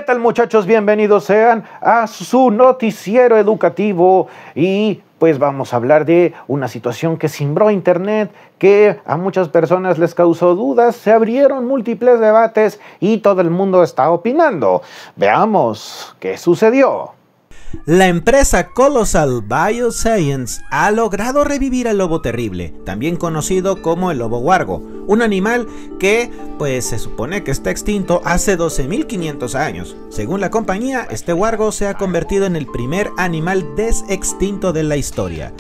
tal, muchachos? Bienvenidos sean a su noticiero educativo y pues vamos a hablar de una situación que cimbró Internet, que a muchas personas les causó dudas, se abrieron múltiples debates y todo el mundo está opinando. Veamos qué sucedió. La empresa Colossal Bioscience ha logrado revivir al lobo terrible, también conocido como el lobo huargo, un animal que pues se supone que está extinto hace 12.500 años. Según la compañía, este huargo se ha convertido en el primer animal desextinto de la historia.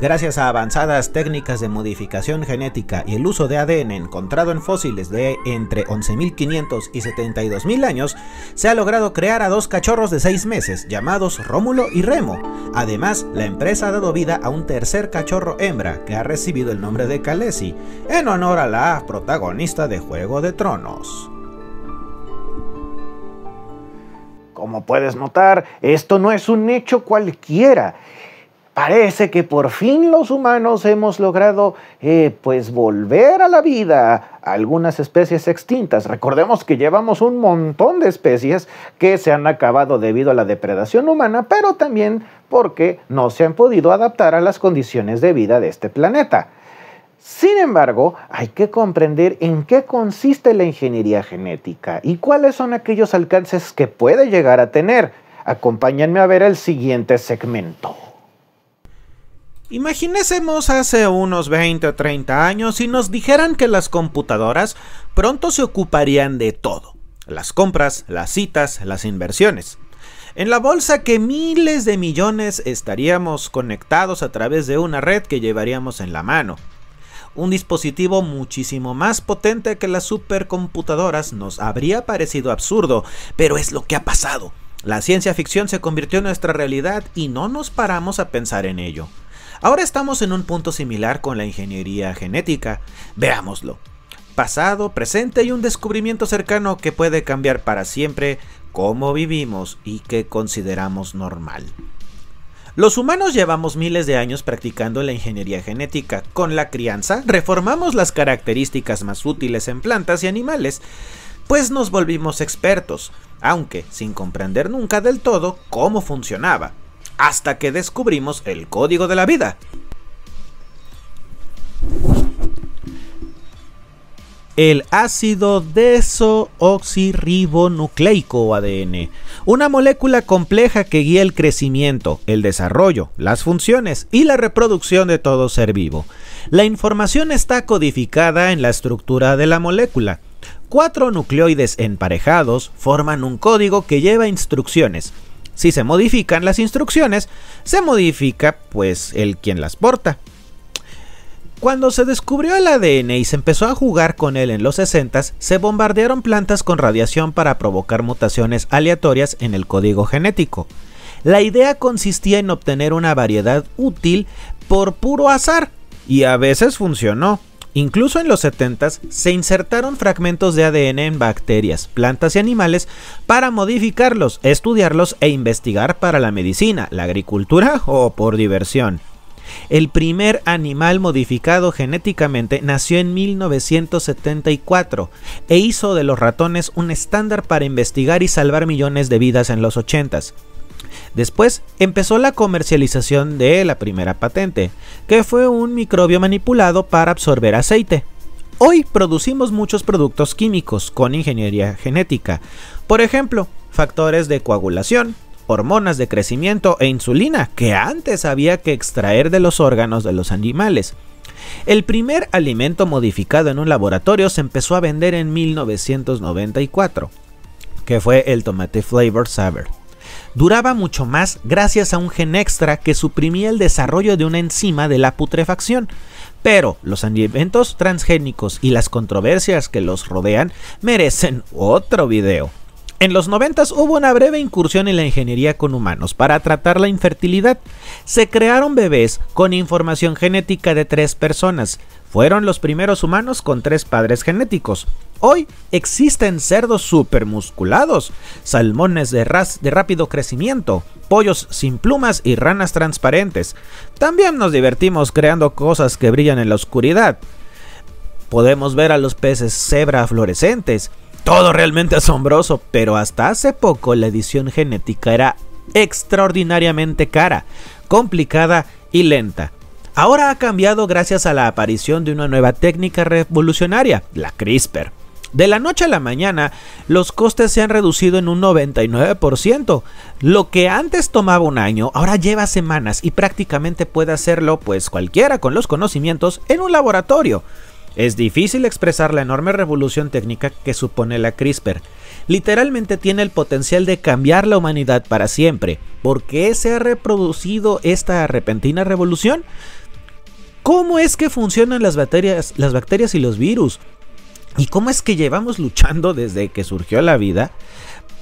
Gracias a avanzadas técnicas de modificación genética y el uso de ADN encontrado en fósiles de entre 11.500 y 72.000 años, se ha logrado crear a dos cachorros de 6 meses llamados Rómulo y Remo. Además, la empresa ha dado vida a un tercer cachorro hembra que ha recibido el nombre de Khaleesi, en honor a la protagonista de Juego de Tronos. Como puedes notar, esto no es un hecho cualquiera. Parece que por fin los humanos hemos logrado pues volver a la vida a algunas especies extintas. Recordemos que llevamos un montón de especies que se han acabado debido a la depredación humana, pero también porque no se han podido adaptar a las condiciones de vida de este planeta. Sin embargo, hay que comprender en qué consiste la ingeniería genética y cuáles son aquellos alcances que puede llegar a tener. Acompáñenme a ver el siguiente segmento. Imaginésemos hace unos 20 o 30 años y nos dijeran que las computadoras pronto se ocuparían de todo. Las compras, las citas, las inversiones. En la bolsa que miles de millones estaríamos conectados a través de una red que llevaríamos en la mano. Un dispositivo muchísimo más potente que las supercomputadoras nos habría parecido absurdo, pero es lo que ha pasado. La ciencia ficción se convirtió en nuestra realidad y no nos paramos a pensar en ello. Ahora estamos en un punto similar con la ingeniería genética. Veámoslo. Pasado, presente y un descubrimiento cercano que puede cambiar para siempre cómo vivimos y que consideramos normal. Los humanos llevamos miles de años practicando la ingeniería genética. Con la crianza, reformamos las características más útiles en plantas y animales, pues nos volvimos expertos, aunque sin comprender nunca del todo cómo funcionaba, hasta que descubrimos el código de la vida. El ácido desoxirribonucleico o ADN, una molécula compleja que guía el crecimiento, el desarrollo, las funciones y la reproducción de todo ser vivo. La información está codificada en la estructura de la molécula. 4 nucleoides emparejados forman un código que lleva instrucciones. Si se modifican las instrucciones, se modifica pues el quien las porta. Cuando se descubrió el ADN y se empezó a jugar con él en los 60s, se bombardearon plantas con radiación para provocar mutaciones aleatorias en el código genético. La idea consistía en obtener una variedad útil por puro azar, y a veces funcionó. Incluso en los 70s se insertaron fragmentos de ADN en bacterias, plantas y animales para modificarlos, estudiarlos e investigar para la medicina, la agricultura o por diversión. El primer animal modificado genéticamente nació en 1974 e hizo de los ratones un estándar para investigar y salvar millones de vidas en los 80s. Después empezó la comercialización de la primera patente, que fue un microbio manipulado para absorber aceite. Hoy producimos muchos productos químicos con ingeniería genética, por ejemplo, factores de coagulación, hormonas de crecimiento e insulina que antes había que extraer de los órganos de los animales. El primer alimento modificado en un laboratorio se empezó a vender en 1994, que fue el tomate flavor sour. Duraba mucho más gracias a un gen extra que suprimía el desarrollo de una enzima de la putrefacción. Pero los alimentos transgénicos y las controversias que los rodean merecen otro video. En los 90s hubo una breve incursión en la ingeniería con humanos para tratar la infertilidad. Se crearon bebés con información genética de 3 personas. Fueron los primeros humanos con 3 padres genéticos. Hoy existen cerdos supermusculados, salmones de rápido crecimiento, pollos sin plumas y ranas transparentes. También nos divertimos creando cosas que brillan en la oscuridad. Podemos ver a los peces cebra fluorescentes Todo realmente asombroso, pero hasta hace poco la edición genética era extraordinariamente cara, complicada y lenta. Ahora ha cambiado gracias a la aparición de una nueva técnica revolucionaria, la CRISPR. De la noche a la mañana, los costes se han reducido en un 99%. Lo que antes tomaba un año, ahora lleva semanas y prácticamente puede hacerlo pues cualquiera con los conocimientos en un laboratorio. Es difícil expresar la enorme revolución técnica que supone la CRISPR. Literalmente tiene el potencial de cambiar la humanidad para siempre. ¿Por qué se ha reproducido esta repentina revolución? ¿Cómo es que funcionan las bacterias y los virus? ¿Y cómo es que llevamos luchando desde que surgió la vida?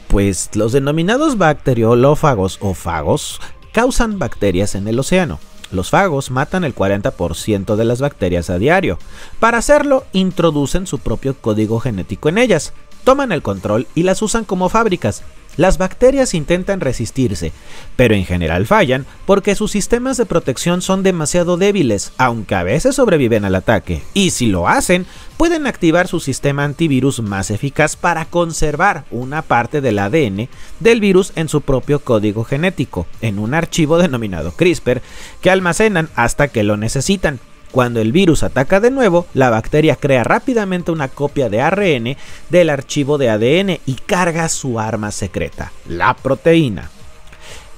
Pues los denominados bacteriófagos o fagos causan bacterias en el océano. Los fagos matan el 40% de las bacterias a diario. Para hacerlo, introducen su propio código genético en ellas, toman el control y las usan como fábricas. Las bacterias intentan resistirse, pero en general fallan porque sus sistemas de protección son demasiado débiles, aunque a veces sobreviven al ataque, y si lo hacen, pueden activar su sistema antivirus más eficaz para conservar una parte del ADN del virus en su propio código genético, en un archivo denominado CRISPR, que almacenan hasta que lo necesitan. Cuando el virus ataca de nuevo, la bacteria crea rápidamente una copia de ARN del archivo de ADN y carga su arma secreta, la proteína.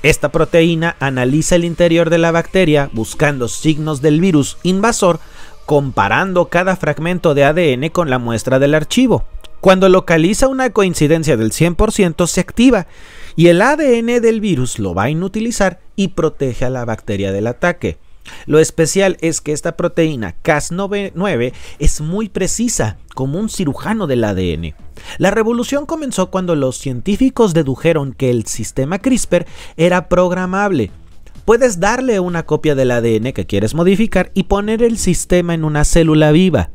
Esta proteína analiza el interior de la bacteria buscando signos del virus invasor, comparando cada fragmento de ADN con la muestra del archivo. Cuando localiza una coincidencia del 100%, se activa y el ADN del virus lo va a inutilizar y protege a la bacteria del ataque. Lo especial es que esta proteína Cas9 es muy precisa, como un cirujano del ADN. La revolución comenzó cuando los científicos dedujeron que el sistema CRISPR era programable. Puedes darle una copia del ADN que quieres modificar y poner el sistema en una célula viva.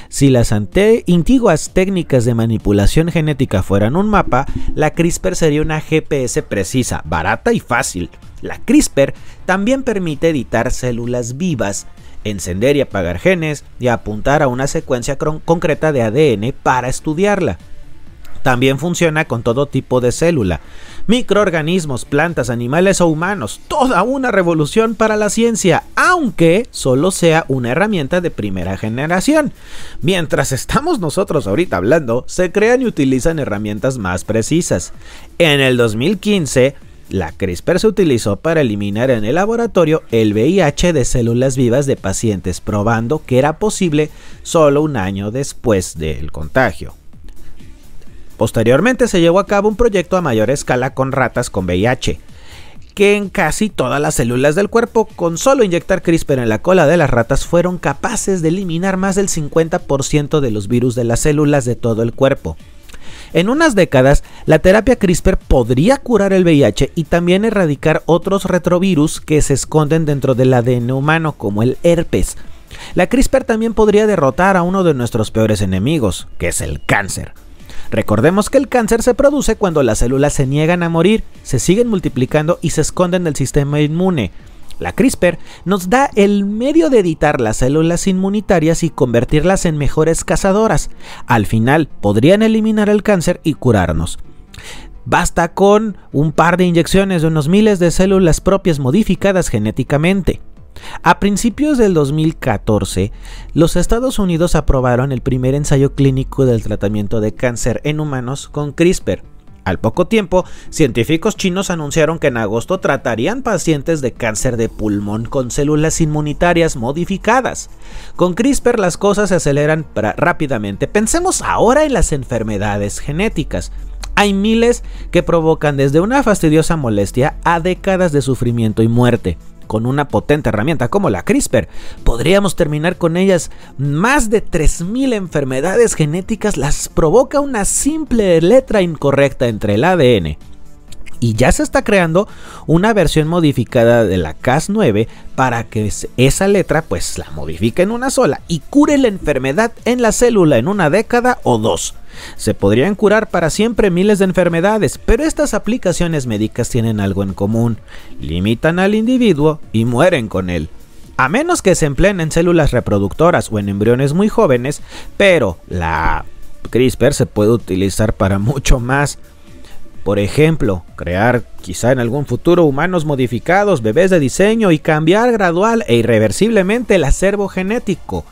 Si las antiguas técnicas de manipulación genética fueran un mapa, la CRISPR sería una GPS precisa, barata y fácil. La CRISPR también permite editar células vivas, encender y apagar genes y apuntar a una secuencia concreta de ADN para estudiarla. También funciona con todo tipo de célula, microorganismos, plantas, animales o humanos. Toda una revolución para la ciencia, aunque solo sea una herramienta de primera generación. Mientras estamos nosotros ahorita hablando, se crean y utilizan herramientas más precisas. En el 2015, la CRISPR se utilizó para eliminar en el laboratorio el VIH de células vivas de pacientes, probando que era posible solo un año después del contagio. Posteriormente se llevó a cabo un proyecto a mayor escala con ratas con VIH, que en casi todas las células del cuerpo, con solo inyectar CRISPR en la cola de las ratas, fueron capaces de eliminar más del 50% de los virus de las células de todo el cuerpo. En unas décadas, la terapia CRISPR podría curar el VIH y también erradicar otros retrovirus que se esconden dentro del ADN humano, como el herpes. La CRISPR también podría derrotar a uno de nuestros peores enemigos, que es el cáncer. Recordemos que el cáncer se produce cuando las células se niegan a morir, se siguen multiplicando y se esconden del sistema inmune. La CRISPR nos da el medio de editar las células inmunitarias y convertirlas en mejores cazadoras. Al final podrían eliminar el cáncer y curarnos. Basta con un par de inyecciones de unos miles de células propias modificadas genéticamente. A principios del 2014, los Estados Unidos aprobaron el primer ensayo clínico del tratamiento de cáncer en humanos con CRISPR. Al poco tiempo, científicos chinos anunciaron que en agosto tratarían pacientes de cáncer de pulmón con células inmunitarias modificadas. Con CRISPR las cosas se aceleran rápidamente. Pensemos ahora en las enfermedades genéticas. Hay miles que provocan desde una fastidiosa molestia a décadas de sufrimiento y muerte. Con una potente herramienta como la CRISPR, podríamos terminar con ellas. Más de 3000 enfermedades genéticas las provoca una simple letra incorrecta entre el ADN. Y ya se está creando una versión modificada de la Cas9 para que esa letra pues la modifique en una sola y cure la enfermedad en la célula en una década o dos. Se podrían curar para siempre miles de enfermedades, pero estas aplicaciones médicas tienen algo en común: limitan al individuo y mueren con él. A menos que se empleen en células reproductoras o en embriones muy jóvenes, pero la CRISPR se puede utilizar para mucho más. Por ejemplo, crear quizá en algún futuro humanos modificados, bebés de diseño y cambiar gradual e irreversiblemente el acervo genético.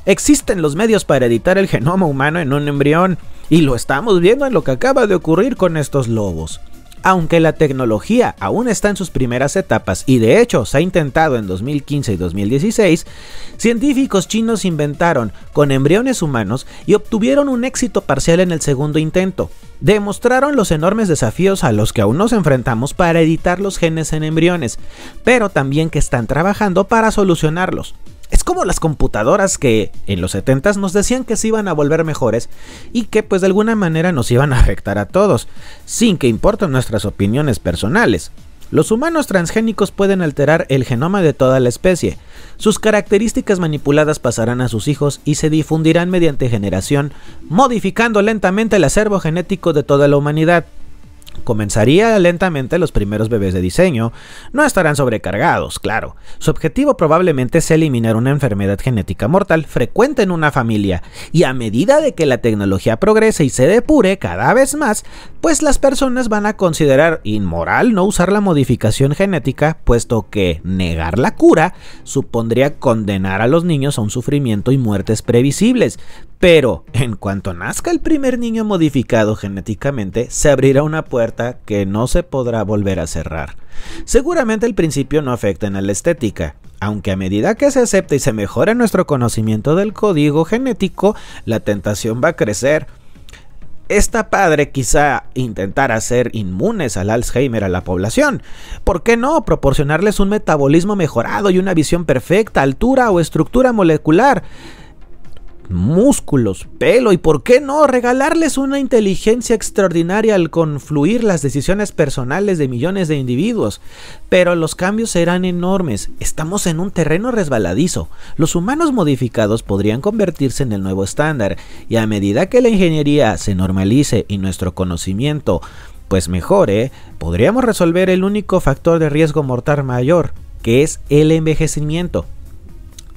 Existen los medios para editar el genoma humano en un embrión y lo estamos viendo en lo que acaba de ocurrir con estos lobos. Aunque la tecnología aún está en sus primeras etapas y de hecho se ha intentado en 2015 y 2016, científicos chinos inventaron con embriones humanos y obtuvieron un éxito parcial en el segundo intento. Demostraron los enormes desafíos a los que aún nos enfrentamos para editar los genes en embriones, pero también que están trabajando para solucionarlos. Es como las computadoras que en los 70s nos decían que se iban a volver mejores y que pues de alguna manera nos iban a afectar a todos, sin que importen nuestras opiniones personales. Los humanos transgénicos pueden alterar el genoma de toda la especie. Sus características manipuladas pasarán a sus hijos y se difundirán mediante generación, modificando lentamente el acervo genético de toda la humanidad. Comenzaría lentamente los primeros bebés de diseño, no estarán sobrecargados, claro. Su objetivo probablemente sea eliminar una enfermedad genética mortal frecuente en una familia, y a medida de que la tecnología progrese y se depure cada vez más, pues las personas van a considerar inmoral no usar la modificación genética, puesto que negar la cura supondría condenar a los niños a un sufrimiento y muertes previsibles. Pero en cuanto nazca el primer niño modificado genéticamente, se abrirá una puerta que no se podrá volver a cerrar. Seguramente al principio no afecten a la estética, aunque a medida que se acepte y se mejore nuestro conocimiento del código genético, la tentación va a crecer. Está padre quizá intentar hacer inmunes al Alzheimer a la población. ¿Por qué no proporcionarles un metabolismo mejorado y una visión perfecta, altura o estructura molecular? Músculos, pelo y por qué no regalarles una inteligencia extraordinaria al confluir las decisiones personales de millones de individuos. Pero los cambios serán enormes, estamos en un terreno resbaladizo. Los humanos modificados podrían convertirse en el nuevo estándar, y a medida que la ingeniería se normalice y nuestro conocimiento pues mejore, podríamos resolver el único factor de riesgo mortal mayor, que es el envejecimiento.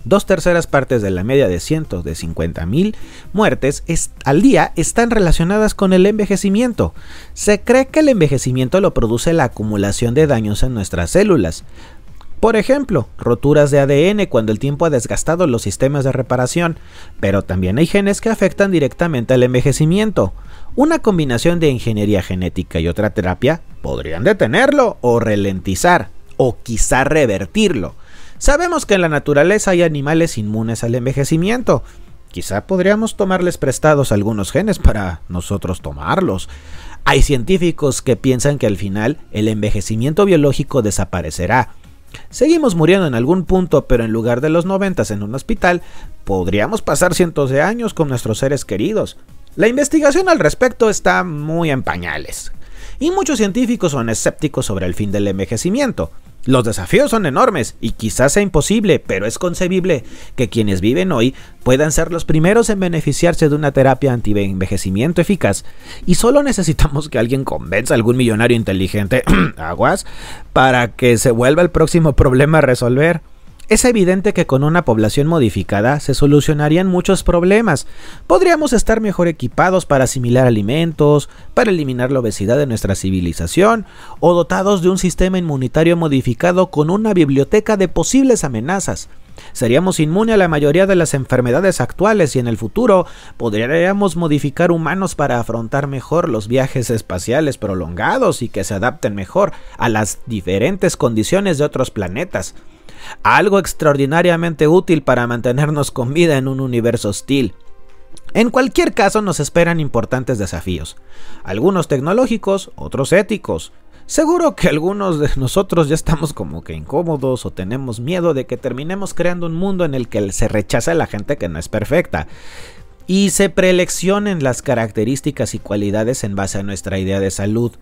2/3 partes de la media de cientos de 50,000 muertes al día están relacionadas con el envejecimiento. Se cree que el envejecimiento lo produce la acumulación de daños en nuestras células. Por ejemplo, roturas de ADN cuando el tiempo ha desgastado los sistemas de reparación, pero también hay genes que afectan directamente al envejecimiento. Una combinación de ingeniería genética y otra terapia podrían detenerlo o ralentizar, o quizá revertirlo. Sabemos que en la naturaleza hay animales inmunes al envejecimiento. Quizá podríamos tomarles prestados algunos genes para nosotros tomarlos. Hay científicos que piensan que al final el envejecimiento biológico desaparecerá. Seguimos muriendo en algún punto, pero en lugar de los 90 en un hospital, podríamos pasar cientos de años con nuestros seres queridos. La investigación al respecto está muy en pañales, y muchos científicos son escépticos sobre el fin del envejecimiento. Los desafíos son enormes y quizás sea imposible, pero es concebible que quienes viven hoy puedan ser los primeros en beneficiarse de una terapia anti-envejecimiento eficaz, y solo necesitamos que alguien convenza a algún millonario inteligente, aguas, para que se vuelva el próximo problema a resolver. Es evidente que con una población modificada se solucionarían muchos problemas. Podríamos estar mejor equipados para asimilar alimentos, para eliminar la obesidad de nuestra civilización, o dotados de un sistema inmunitario modificado con una biblioteca de posibles amenazas. Seríamos inmunes a la mayoría de las enfermedades actuales y en el futuro podríamos modificar humanos para afrontar mejor los viajes espaciales prolongados y que se adapten mejor a las diferentes condiciones de otros planetas. Algo extraordinariamente útil para mantenernos con vida en un universo hostil. En cualquier caso, nos esperan importantes desafíos, algunos tecnológicos, otros éticos. Seguro que algunos de nosotros ya estamos como que incómodos o tenemos miedo de que terminemos creando un mundo en el que se rechaza a la gente que no es perfecta y se preeleccionen las características y cualidades en base a nuestra idea de salud.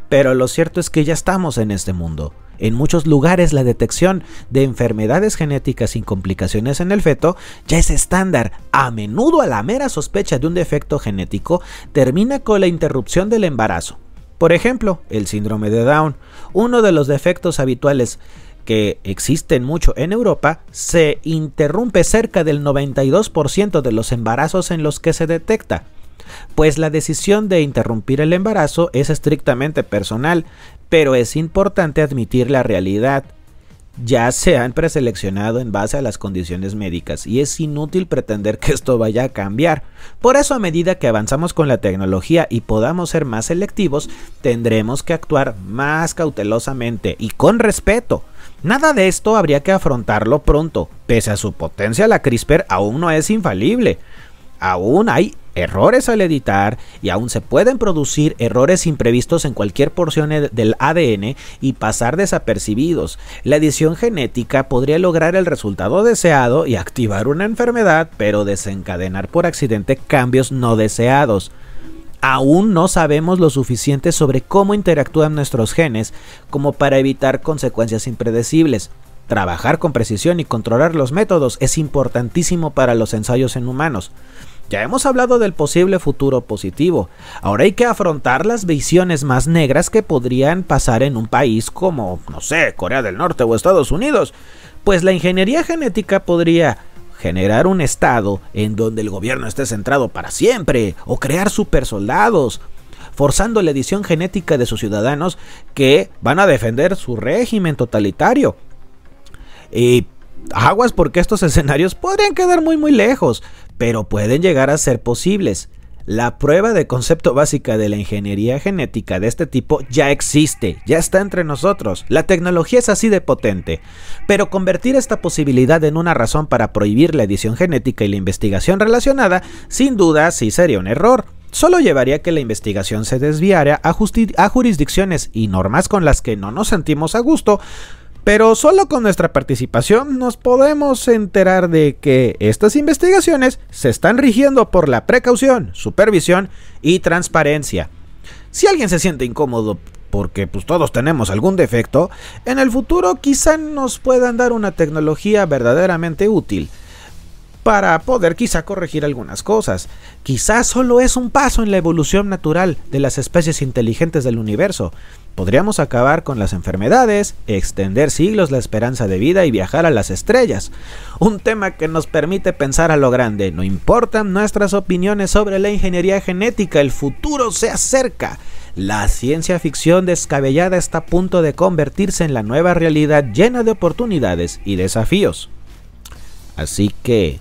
Pero lo cierto es que ya estamos en este mundo. En muchos lugares la detección de enfermedades genéticas sin complicaciones en el feto ya es estándar. A menudo, a la mera sospecha de un defecto genético, termina con la interrupción del embarazo. Por ejemplo, el síndrome de Down, uno de los defectos habituales que existen mucho en Europa, se interrumpe cerca del 92% de los embarazos en los que se detecta. Pues la decisión de interrumpir el embarazo es estrictamente personal, pero es importante admitir la realidad. Ya se han preseleccionado en base a las condiciones médicas y es inútil pretender que esto vaya a cambiar. Por eso, a medida que avanzamos con la tecnología y podamos ser más selectivos, tendremos que actuar más cautelosamente y con respeto. Nada de esto habría que afrontarlo pronto. Pese a su potencia, la CRISPR aún no es infalible. Aún hay errores al editar y aún se pueden producir errores imprevistos en cualquier porción del ADN y pasar desapercibidos. La edición genética podría lograr el resultado deseado y activar una enfermedad, pero desencadenar por accidente cambios no deseados. Aún no sabemos lo suficiente sobre cómo interactúan nuestros genes como para evitar consecuencias impredecibles. Trabajar con precisión y controlar los métodos es importantísimo para los ensayos en humanos. Ya hemos hablado del posible futuro positivo. Ahora hay que afrontar las visiones más negras que podrían pasar en un país como, no sé, Corea del Norte o Estados Unidos. Pues la ingeniería genética podría generar un estado en donde el gobierno esté centrado para siempre, o crear supersoldados, forzando la edición genética de sus ciudadanos que van a defender su régimen totalitario. Y aguas, porque estos escenarios podrían quedar muy lejos, pero pueden llegar a ser posibles. La prueba de concepto básica de la ingeniería genética de este tipo ya existe, ya está entre nosotros. La tecnología es así de potente, pero convertir esta posibilidad en una razón para prohibir la edición genética y la investigación relacionada, sin duda sí sería un error. Solo llevaría a que la investigación se desviara a jurisdicciones y normas con las que no nos sentimos a gusto, pero solo con nuestra participación nos podemos enterar de que estas investigaciones se están rigiendo por la precaución, supervisión y transparencia. Si alguien se siente incómodo porque pues todos tenemos algún defecto, en el futuro quizá nos puedan dar una tecnología verdaderamente útil para poder quizá corregir algunas cosas. Quizá solo es un paso en la evolución natural de las especies inteligentes del universo. Podríamos acabar con las enfermedades, extender siglos la esperanza de vida y viajar a las estrellas. Un tema que nos permite pensar a lo grande. No importan nuestras opiniones sobre la ingeniería genética, el futuro se acerca. La ciencia ficción descabellada está a punto de convertirse en la nueva realidad llena de oportunidades y desafíos. Así que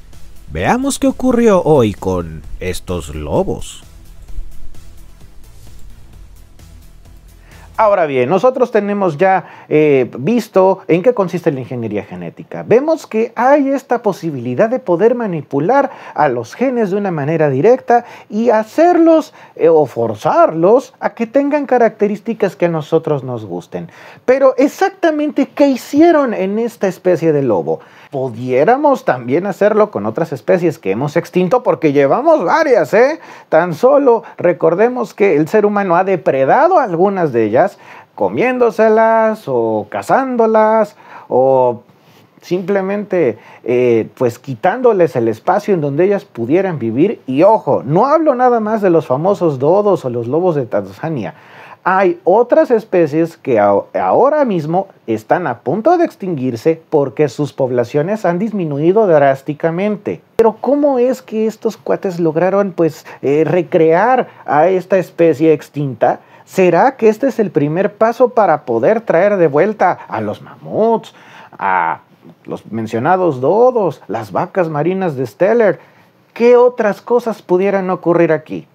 veamos qué ocurrió hoy con estos lobos. Ahora bien, nosotros tenemos ya visto en qué consiste la ingeniería genética. Vemos que hay esta posibilidad de poder manipular a los genes de una manera directa y hacerlos o forzarlos a que tengan características que a nosotros nos gusten. Pero exactamente, ¿qué hicieron en esta especie de lobo? Pudiéramos también hacerlo con otras especies que hemos extinto, porque llevamos varias, Tan solo recordemos que el ser humano ha depredado algunas de ellas, comiéndoselas o cazándolas o simplemente pues quitándoles el espacio en donde ellas pudieran vivir. Y ojo, no hablo nada más de los famosos dodos o los lobos de Tanzania. Hay otras especies que ahora mismo están a punto de extinguirse porque sus poblaciones han disminuido drásticamente. Pero ¿cómo es que estos cuates lograron recrear a esta especie extinta? ¿Será que este es el primer paso para poder traer de vuelta a los mamuts, a los mencionados dodos, las vacas marinas de Steller? ¿Qué otras cosas pudieran ocurrir aquí?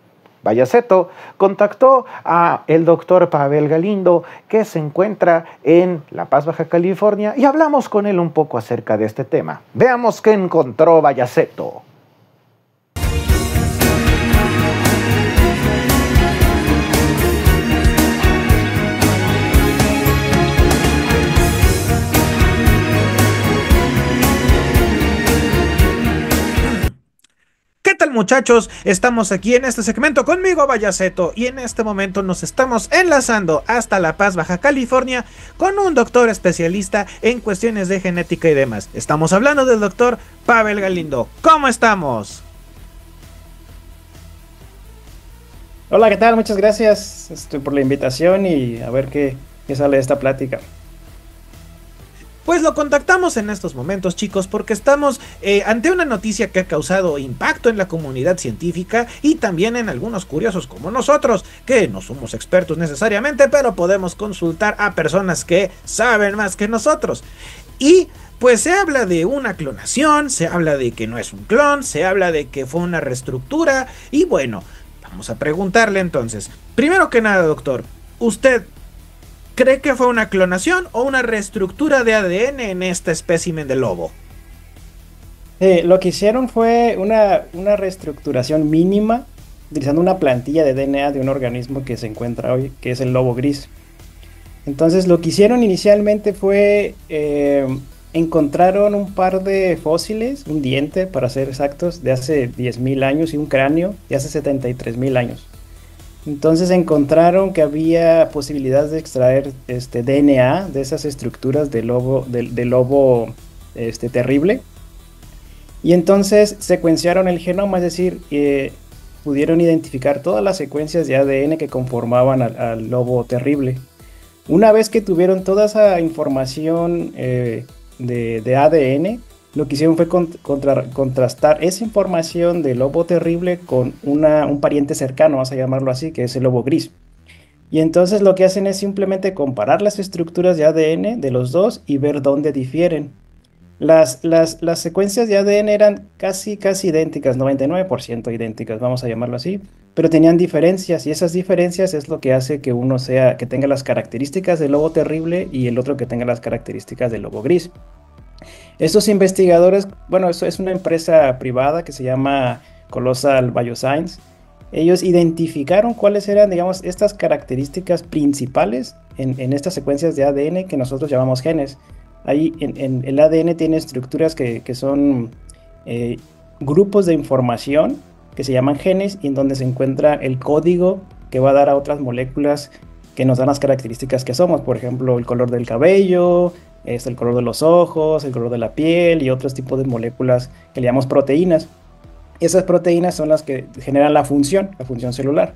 Bayaceto contactó a el doctor Pavel Galindo, que se encuentra en La Paz, Baja California, y hablamos con él un poco acerca de este tema. Veamos qué encontró Bayaceto. ¿Qué tal, muchachos? Estamos aquí en este segmento conmigo, Bayaceto, y en este momento nos estamos enlazando hasta La Paz, Baja California, con un doctor especialista en cuestiones de genética y demás. Estamos hablando del doctor Pavel Galindo. ¿Cómo estamos? Hola, ¿qué tal? Muchas gracias por la invitación y a ver qué sale de esta plática. Pues lo contactamos en estos momentos, chicos, porque estamos ante una noticia que ha causado impacto en la comunidad científica y también en algunos curiosos como nosotros, que no somos expertos necesariamente, pero podemos consultar a personas que saben más que nosotros. Y pues se habla de una clonación, se habla de que no es un clon, se habla de que fue una reestructura y bueno, vamos a preguntarle entonces. Primero que nada, doctor, ¿usted cree que fue una clonación o una reestructura de ADN en este espécimen de lobo? Lo que hicieron fue una reestructuración mínima, utilizando una plantilla de DNA de un organismo que se encuentra hoy, que es el lobo gris. Entonces lo que hicieron inicialmente fue, encontraron un par de fósiles, un diente para ser exactos, de hace 10.000 años y un cráneo de hace 73.000 años. Entonces encontraron que había posibilidades de extraer DNA de esas estructuras del lobo terrible. Y entonces secuenciaron el genoma, es decir, pudieron identificar todas las secuencias de ADN que conformaban al lobo terrible. Una vez que tuvieron toda esa información de ADN, lo que hicieron fue contrastar esa información del lobo terrible con un pariente cercano, vamos a llamarlo así, que es el lobo gris. Y entonces lo que hacen es simplemente comparar las estructuras de ADN de los dos y ver dónde difieren. Las secuencias de ADN eran casi idénticas, 99% idénticas, vamos a llamarlo así, pero tenían diferencias, y esas diferencias es lo que hace que uno que tenga las características del lobo terrible y el otro que tenga las características del lobo gris. Estos investigadores, bueno, eso es una empresa privada que se llama Colossal Bioscience. Ellos identificaron cuáles eran, digamos, estas características principales en estas secuencias de ADN que nosotros llamamos genes. Ahí en el ADN tiene estructuras que son grupos de información que se llaman genes, y en donde se encuentra el código que va a dar a otras moléculas que nos dan las características que somos. Por ejemplo, el color del cabello, el color de los ojos, el color de la piel y otros tipos de moléculas que le llamamos proteínas. Esas proteínas son las que generan la función celular.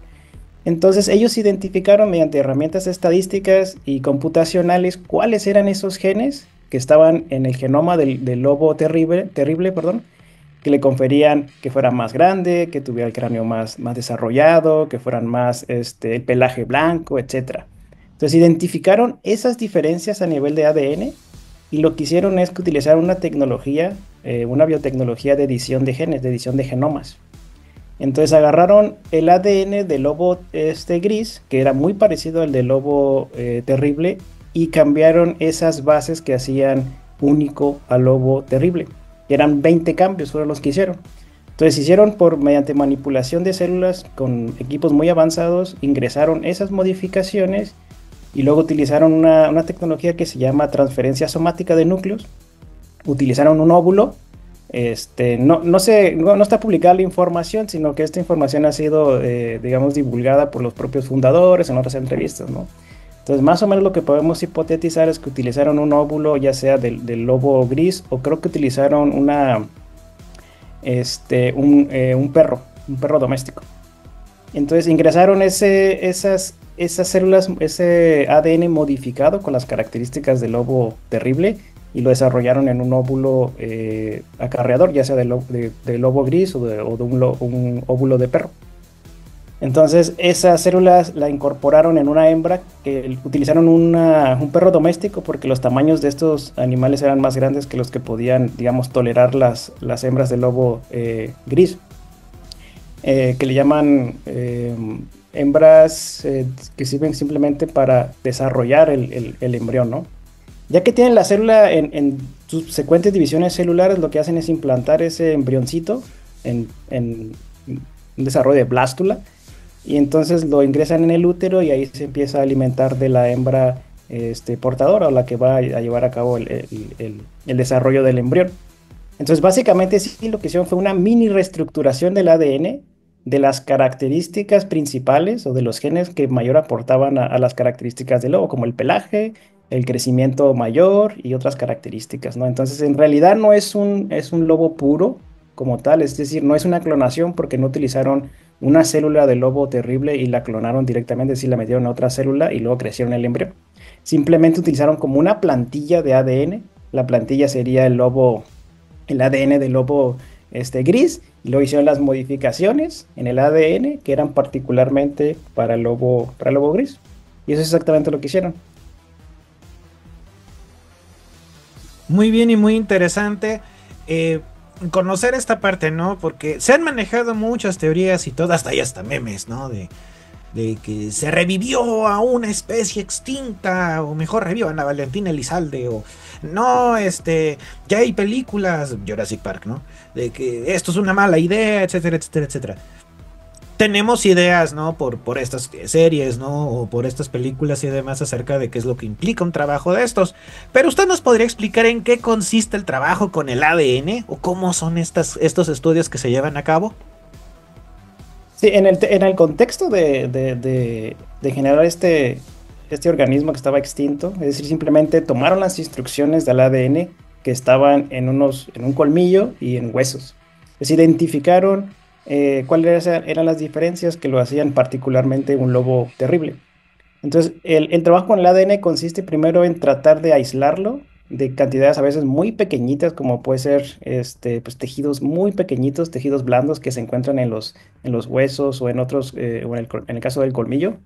Entonces ellos identificaron mediante herramientas estadísticas y computacionales cuáles eran esos genes que estaban en el genoma del lobo terrible, que le conferían que fuera más grande, que tuviera el cráneo más desarrollado, que fueran más el pelaje blanco, etc. Entonces identificaron esas diferencias a nivel de ADN, y lo que hicieron es que utilizaron una tecnología, una biotecnología de edición de genes, de edición de genomas. Entonces agarraron el ADN del lobo gris, que era muy parecido al del lobo terrible, y cambiaron esas bases que hacían único al lobo terrible. Eran 20 cambios, fueron los que hicieron. Entonces hicieron mediante manipulación de células con equipos muy avanzados, ingresaron esas modificaciones y luego utilizaron una tecnología que se llama transferencia somática de núcleos. Utilizaron un óvulo. No está publicada la información, sino que esta información ha sido, digamos, divulgada por los propios fundadores en otras entrevistas, ¿no? Entonces, más o menos lo que podemos hipotetizar es que utilizaron un óvulo, ya sea del lobo gris, o creo que utilizaron un perro doméstico. Entonces ingresaron esas células, ese ADN modificado con las características del lobo terrible, y lo desarrollaron en un óvulo acarreador, ya sea del lobo gris o de un óvulo de perro. Entonces esas células la incorporaron en una hembra, que utilizaron un perro doméstico porque los tamaños de estos animales eran más grandes que los que podían, digamos, tolerar las hembras del lobo gris, que le llaman hembras que sirven simplemente para desarrollar el embrión, ¿no? Ya que tienen la célula en sus subsecuentes divisiones celulares, lo que hacen es implantar ese embrioncito en un desarrollo de blástula, y entonces lo ingresan en el útero, y ahí se empieza a alimentar de la hembra portadora, o la que va a llevar a cabo el desarrollo del embrión. Entonces básicamente sí, lo que hicieron fue una mini reestructuración del ADN, de las características principales o de los genes que mayor aportaban a las características del lobo, como el pelaje, el crecimiento mayor y otras características, ¿no? Entonces en realidad no es un lobo puro como tal, es decir, no es una clonación, porque no utilizaron una célula del lobo terrible y la clonaron directamente, es decir, la metieron a otra célula y luego crecieron el embrión. Simplemente utilizaron como una plantilla de ADN la plantilla sería el lobo, el ADN del lobo gris, y luego hicieron las modificaciones en el ADN que eran particularmente para el lobo gris. Y eso es exactamente lo que hicieron. Muy bien y muy interesante conocer esta parte, ¿no? Porque se han manejado muchas teorías y todas, hasta memes, ¿no? De que se revivió a una especie extinta, o mejor revivan a Valentina Elizalde, o no, ya hay películas, Jurassic Park, ¿no? De que esto es una mala idea, etcétera, etcétera, etcétera. Tenemos ideas, ¿no? Por estas series, ¿no? O por estas películas y demás acerca de qué es lo que implica un trabajo de estos. Pero usted nos podría explicar en qué consiste el trabajo con el ADN o cómo son estos estudios que se llevan a cabo. Sí, en el contexto de generar este organismo que estaba extinto, es decir, simplemente tomaron las instrucciones del ADN que estaban en un colmillo y en huesos. Entonces identificaron cuáles eran las diferencias que lo hacían particularmente un lobo terrible. Entonces, el trabajo con el ADN consiste primero en tratar de aislarlo de cantidades a veces muy pequeñitas, como puede ser pues, tejidos muy pequeñitos, tejidos blandos que se encuentran en los huesos o en otros, o en el caso del colmillo.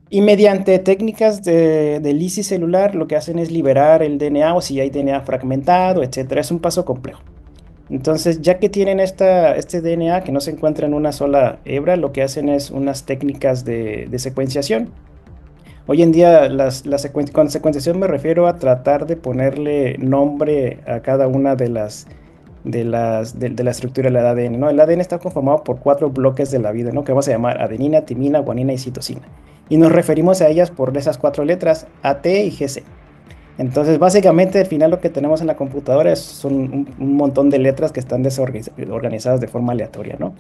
Y mediante técnicas de lisis celular, lo que hacen es liberar el DNA o si hay DNA fragmentado, etcétera. Es un paso complejo. Entonces, ya que tienen este DNA que no se encuentra en una sola hebra, lo que hacen es unas técnicas de secuenciación. Hoy en día, con secuenciación me refiero a tratar de ponerle nombre a cada una de la estructura del ADN, ¿no? El ADN está conformado por 4 bloques de la vida, ¿no? Que vamos a llamar adenina, timina, guanina y citosina. Y nos referimos a ellas por esas 4 letras, AT y GC. Entonces, básicamente, al final lo que tenemos en la computadora son un montón de letras que están desorganizadas de forma aleatoria, ¿no?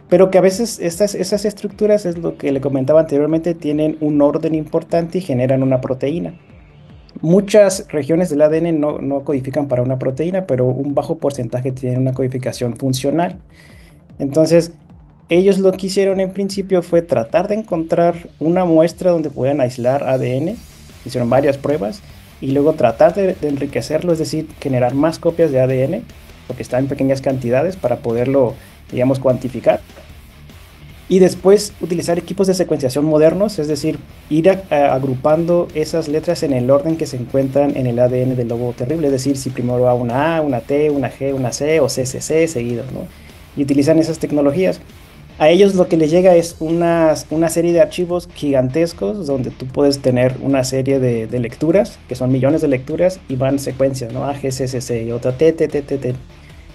Pero que a veces esas estructuras, es lo que le comentaba anteriormente, tienen un orden importante y generan una proteína. Muchas regiones del ADN no codifican para una proteína, pero un bajo porcentaje tienen una codificación funcional. Entonces, ellos lo que hicieron en principio fue tratar de encontrar una muestra donde pudieran aislar ADN. Hicieron varias pruebas y luego tratar de enriquecerlo, es decir, generar más copias de ADN, porque está en pequeñas cantidades para poderlo, digamos, cuantificar. Y después utilizar equipos de secuenciación modernos, es decir, ir agrupando esas letras en el orden que se encuentran en el ADN del lobo terrible, es decir, si primero va una A, una T, una G, una C o CCC seguidos, ¿no? Y utilizan esas tecnologías. A ellos lo que les llega es una serie de archivos gigantescos donde tú puedes tener una serie de lecturas, que son millones de lecturas, y van secuencias, ¿no? A, G, C, C, C y otra T, T, T, T, T.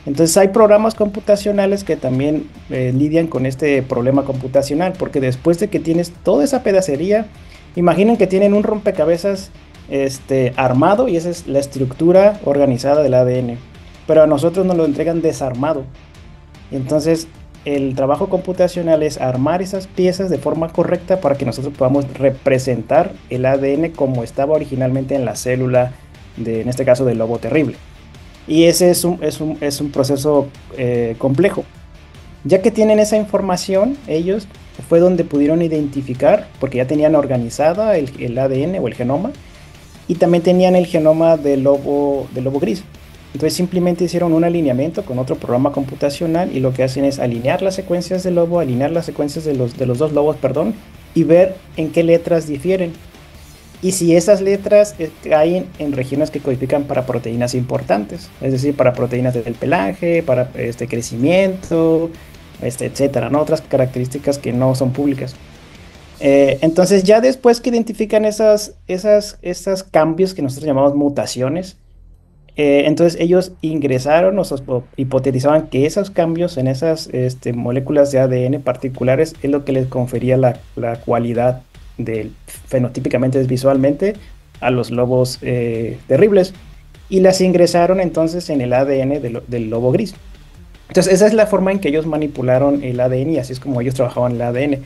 Entonces hay programas computacionales que también lidian con este problema computacional, porque después de que tienes toda esa pedacería, imaginen que tienen un rompecabezas armado y esa es la estructura organizada del ADN, pero a nosotros nos lo entregan desarmado. Entonces el trabajo computacional es armar esas piezas de forma correcta para que nosotros podamos representar el ADN como estaba originalmente en la célula, en este caso del lobo terrible. Y ese es un proceso complejo. Ya que tienen esa información, ellos fue donde pudieron identificar, porque ya tenían organizada el ADN o el genoma, y también tenían el genoma del lobo gris. Entonces simplemente hicieron un alineamiento con otro programa computacional y lo que hacen es alinear las secuencias del lobo, alinear las secuencias de los dos lobos, perdón, y ver en qué letras difieren. Y si esas letras caen en regiones que codifican para proteínas importantes, es decir, para proteínas del pelaje, para crecimiento, etcétera, ¿no? Otras características que no son públicas. Entonces ya después que identifican esos cambios que nosotros llamamos mutaciones, entonces ellos ingresaron o hipotetizaban que esos cambios en esas moléculas de ADN particulares es lo que les confería la cualidad fenotípicamente, visualmente, a los lobos terribles, y las ingresaron entonces en el ADN del lobo gris. Entonces esa es la forma en que ellos manipularon el ADN y así es como ellos trabajaban el ADN.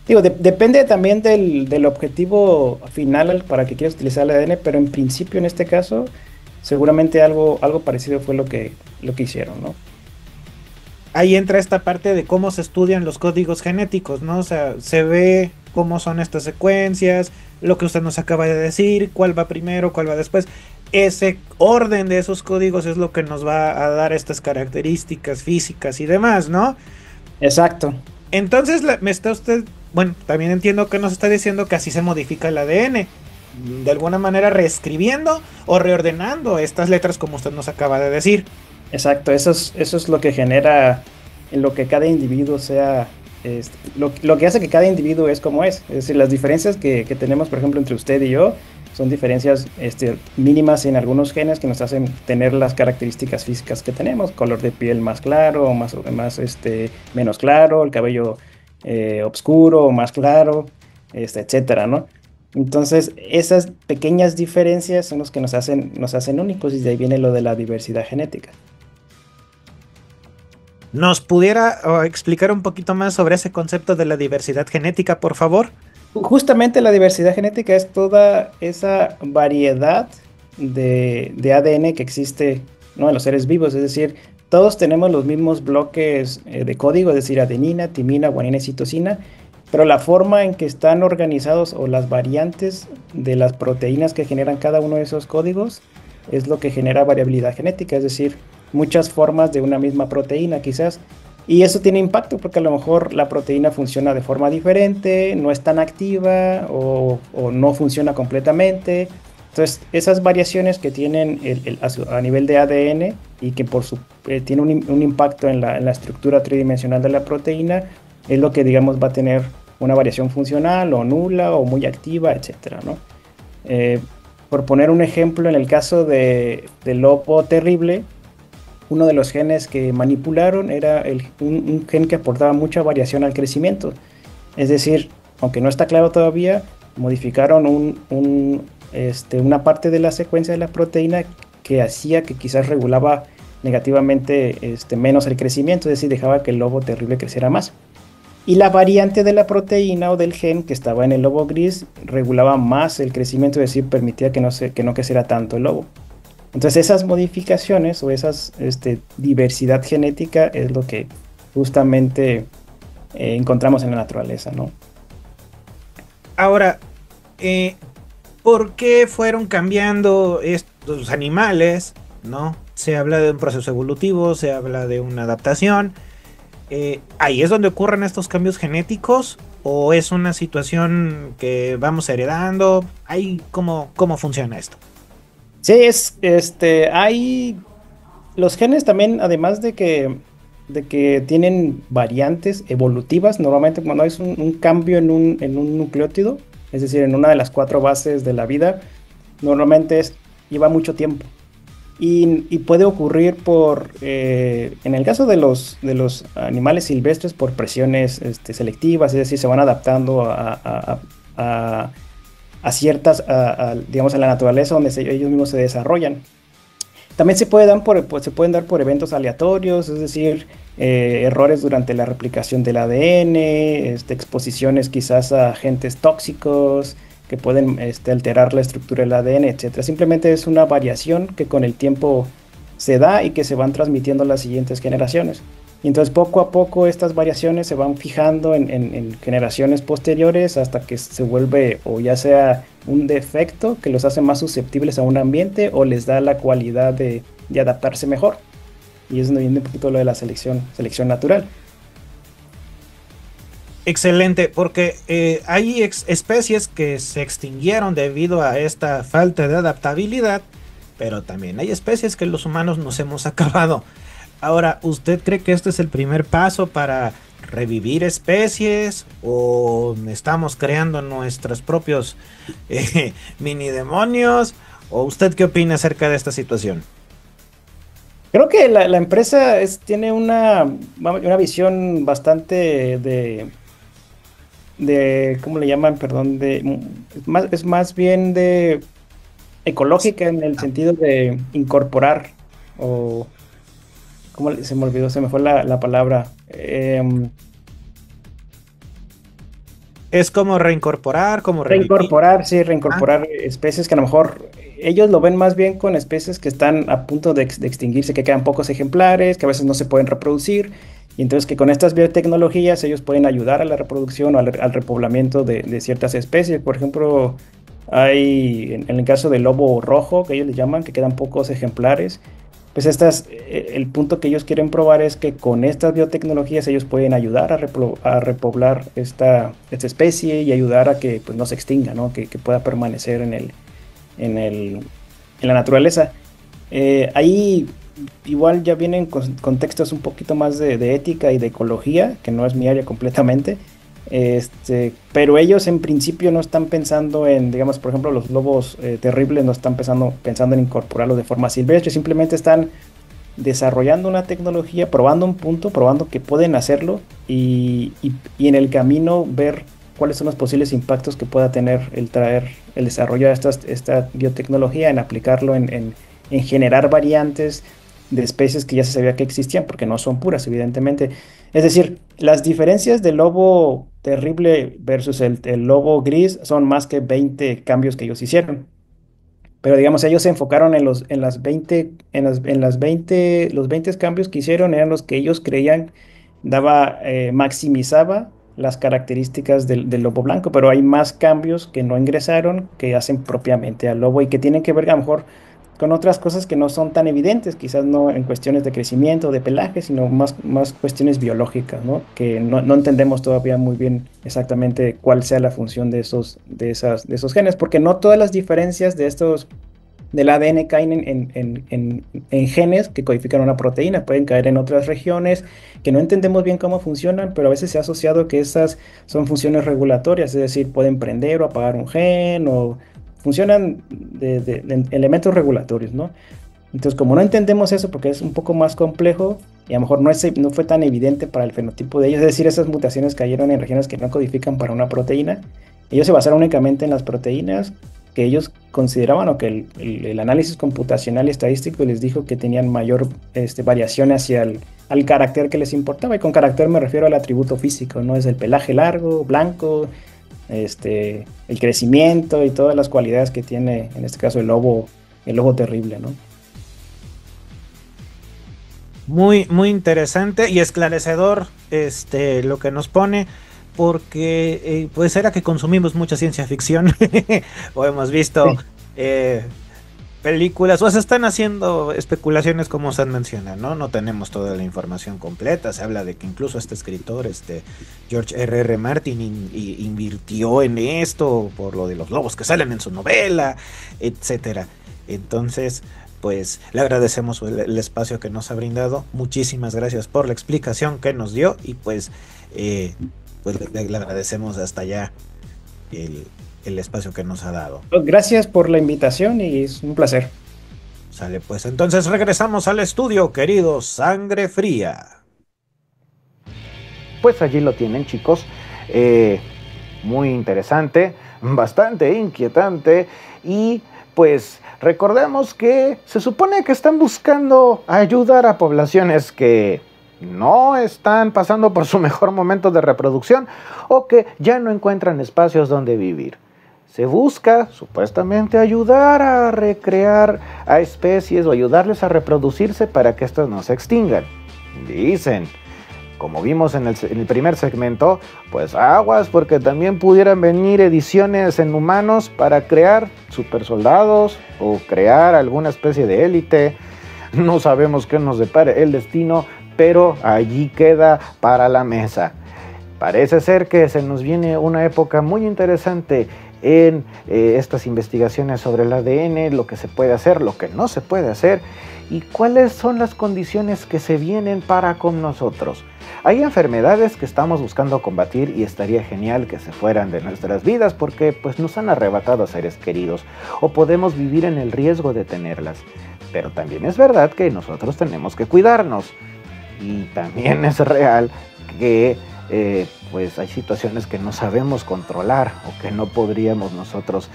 Digo, depende también del objetivo final para que quieras utilizar el ADN, pero en principio en este caso seguramente algo parecido fue lo que hicieron, ¿no? Ahí entra esta parte de cómo se estudian los códigos genéticos, ¿no? O sea, se ve cómo son estas secuencias, lo que usted nos acaba de decir, cuál va primero, cuál va después. ese orden de esos códigos es lo que nos va a dar estas características físicas y demás, ¿no? Exacto. Entonces me está usted, bueno, también entiendo que nos está diciendo que así se modifica el ADN, de alguna manera reescribiendo o reordenando estas letras como usted nos acaba de decir. Exacto, eso es lo que genera en lo que cada individuo sea, lo que hace que cada individuo es como es. Es decir, las diferencias que tenemos, por ejemplo, entre usted y yo, son diferencias mínimas en algunos genes que nos hacen tener las características físicas que tenemos, color de piel más claro o menos claro, el cabello oscuro o más claro, etcétera, ¿no? Entonces, esas pequeñas diferencias son las que nos hacen únicos, y de ahí viene lo de la diversidad genética. ¿Nos pudiera explicar un poquito más sobre ese concepto de la diversidad genética, por favor? Justamente la diversidad genética es toda esa variedad de ADN que existe, ¿no?, en los seres vivos. Es decir, todos tenemos los mismos bloques de código, es decir, adenina, timina, guanina y citosina, pero la forma en que están organizados o las variantes de las proteínas que generan cada uno de esos códigos es lo que genera variabilidad genética, es decir, muchas formas de una misma proteína quizás. Y eso tiene impacto porque a lo mejor la proteína funciona de forma diferente, no es tan activa o no funciona completamente. Entonces, esas variaciones que tienen a nivel de ADN y que tiene un impacto en la estructura tridimensional de la proteína, es lo que, digamos, va a tener una variación funcional o nula o muy activa, etcétera, ¿no? Por poner un ejemplo, en el caso del lobo terrible, uno de los genes que manipularon era un gen que aportaba mucha variación al crecimiento. Es decir, aunque no está claro todavía, modificaron una parte de la secuencia de la proteína que hacía que quizás regulaba negativamente menos el crecimiento, es decir, dejaba que el lobo terrible creciera más. Y la variante de la proteína o del gen que estaba en el lobo gris regulaba más el crecimiento, es decir, permitía que no creciera tanto el lobo. Entonces esas modificaciones o esas diversidad genética es lo que justamente encontramos en la naturaleza, ¿no? Ahora, ¿por qué fueron cambiando estos animales, ¿no? Se habla de un proceso evolutivo, se habla de una adaptación. ¿Ahí es donde ocurren estos cambios genéticos? ¿O es una situación que vamos heredando? ¿Cómo funciona esto? Sí, hay los genes también, además de que tienen variantes evolutivas. Normalmente cuando hay un cambio en un nucleótido, es decir, en una de las 4 bases de la vida, normalmente lleva mucho tiempo. Y puede ocurrir en el caso de los animales silvestres, por presiones selectivas, es decir, se van adaptando a ciertas, digamos, a la naturaleza donde ellos mismos se desarrollan. También se pueden dar por eventos aleatorios, es decir, errores durante la replicación del ADN, exposiciones quizás a agentes tóxicos que pueden alterar la estructura del ADN, etc. Simplemente es una variación que con el tiempo se da y que se van transmitiendo a las siguientes generaciones. Y entonces poco a poco estas variaciones se van fijando en generaciones posteriores hasta que se vuelve o ya sea un defecto que los hace más susceptibles a un ambiente o les da la cualidad de adaptarse mejor. Y es donde viene un poquito lo de la selección natural. Excelente, porque hay especies que se extinguieron debido a esta falta de adaptabilidad, pero también hay especies que los humanos nos hemos acabado. Ahora, ¿usted cree que este es el primer paso para revivir especies o estamos creando nuestros propios mini demonios? ¿O usted qué opina acerca de esta situación? Creo que la empresa tiene una visión bastante de ¿cómo le llaman? Perdón, es más bien de ecológica, en el sentido de incorporar o... ¿Cómo se me olvidó? Se me fue la palabra. Es como reincorporar, como reincorporar, sí, reincorporar especies que a lo mejor ellos lo ven más bien con especies que están a punto de extinguirse, que quedan pocos ejemplares, que a veces no se pueden reproducir, y entonces que con estas biotecnologías ellos pueden ayudar a la reproducción o al repoblamiento de ciertas especies. Por ejemplo, Hay, en el caso del lobo rojo, que ellos le llaman, que quedan pocos ejemplares, pues el punto que ellos quieren probar es que con estas biotecnologías ellos pueden ayudar a repoblar esta especie y ayudar a que pues, no se extinga, ¿no? Que pueda permanecer en la naturaleza. Ahí igual ya vienen contextos un poquito más de ética y de ecología, que no es mi área completamente. Pero ellos en principio no están pensando en, digamos, por ejemplo, los lobos terribles no están pensando en incorporarlos de forma silvestre, simplemente están desarrollando una tecnología, probando un punto, probando que pueden hacerlo y en el camino ver cuáles son los posibles impactos que pueda tener el desarrollo de esta biotecnología, en aplicarlo en generar variantes de especies que ya se sabía que existían, porque no son puras, evidentemente. Es decir, las diferencias del lobo terrible versus el lobo gris son más que 20 cambios que ellos hicieron. Pero digamos, ellos se enfocaron los 20 cambios que hicieron eran los que ellos creían maximizaba las características del lobo blanco, pero hay más cambios que no ingresaron, que hacen propiamente al lobo y que tienen que ver a lo mejor con otras cosas que no son tan evidentes, quizás no en cuestiones de crecimiento, de pelaje, sino más cuestiones biológicas, ¿no? Que no entendemos todavía muy bien exactamente cuál sea la función de esos genes, porque no todas las diferencias del ADN caen en genes que codifican una proteína, pueden caer en otras regiones que no entendemos bien cómo funcionan, pero a veces se ha asociado que esas son funciones regulatorias, es decir, pueden prender o apagar un gen o funcionan de elementos regulatorios, ¿no? Entonces, como no entendemos eso porque es un poco más complejo y a lo mejor no fue tan evidente para el fenotipo de ellos, es decir, esas mutaciones cayeron en regiones que no codifican para una proteína, ellos se basaron únicamente en las proteínas que ellos consideraban o que el análisis computacional y estadístico les dijo que tenían mayor variación hacia al carácter que les importaba, y con carácter me refiero al atributo físico, ¿no? Es el pelaje largo, blanco, el crecimiento y todas las cualidades que tiene, en este caso, el lobo terrible, ¿no? Muy, muy interesante y esclarecedor lo que nos pone, porque pues era que consumimos mucha ciencia ficción o hemos visto películas, o se están haciendo especulaciones como se menciona, ¿no? No tenemos toda la información completa. Se habla de que incluso este escritor, George R.R. Martin, invirtió en esto por lo de los lobos que salen en su novela, etcétera. Entonces, pues le agradecemos el espacio que nos ha brindado. Muchísimas gracias por la explicación que nos dio y pues le agradecemos hasta allá el espacio que nos ha dado. Gracias por la invitación y es un placer. Sale, pues entonces regresamos al estudio, querido Sangre Fría. Pues allí lo tienen, chicos. Muy interesante, bastante inquietante y pues recordemos que se supone que están buscando ayudar a poblaciones que no están pasando por su mejor momento de reproducción o que ya no encuentran espacios donde vivir. Se busca supuestamente ayudar a recrear a especies o ayudarles a reproducirse para que estas no se extingan. Dicen, como vimos en el primer segmento, pues aguas porque también pudieran venir ediciones en humanos para crear supersoldados o crear alguna especie de élite. No sabemos qué nos depare el destino, pero allí queda para la mesa. Parece ser que se nos viene una época muy interesante en estas investigaciones sobre el ADN, lo que se puede hacer, lo que no se puede hacer y cuáles son las condiciones que se vienen para con nosotros. Hay enfermedades que estamos buscando combatir y estaría genial que se fueran de nuestras vidas porque pues, nos han arrebatado a seres queridos o podemos vivir en el riesgo de tenerlas. Pero también es verdad que nosotros tenemos que cuidarnos. Y también es real que pues hay situaciones que no sabemos controlar o que no podríamos nosotros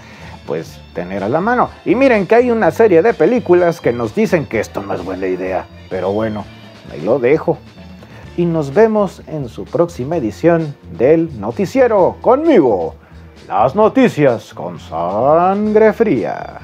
pues tener a la mano. Y miren que hay una serie de películas que nos dicen que esto no es buena idea. Pero bueno, ahí lo dejo. Y nos vemos en su próxima edición del Noticiero conmigo. Las noticias con Sangre Fría.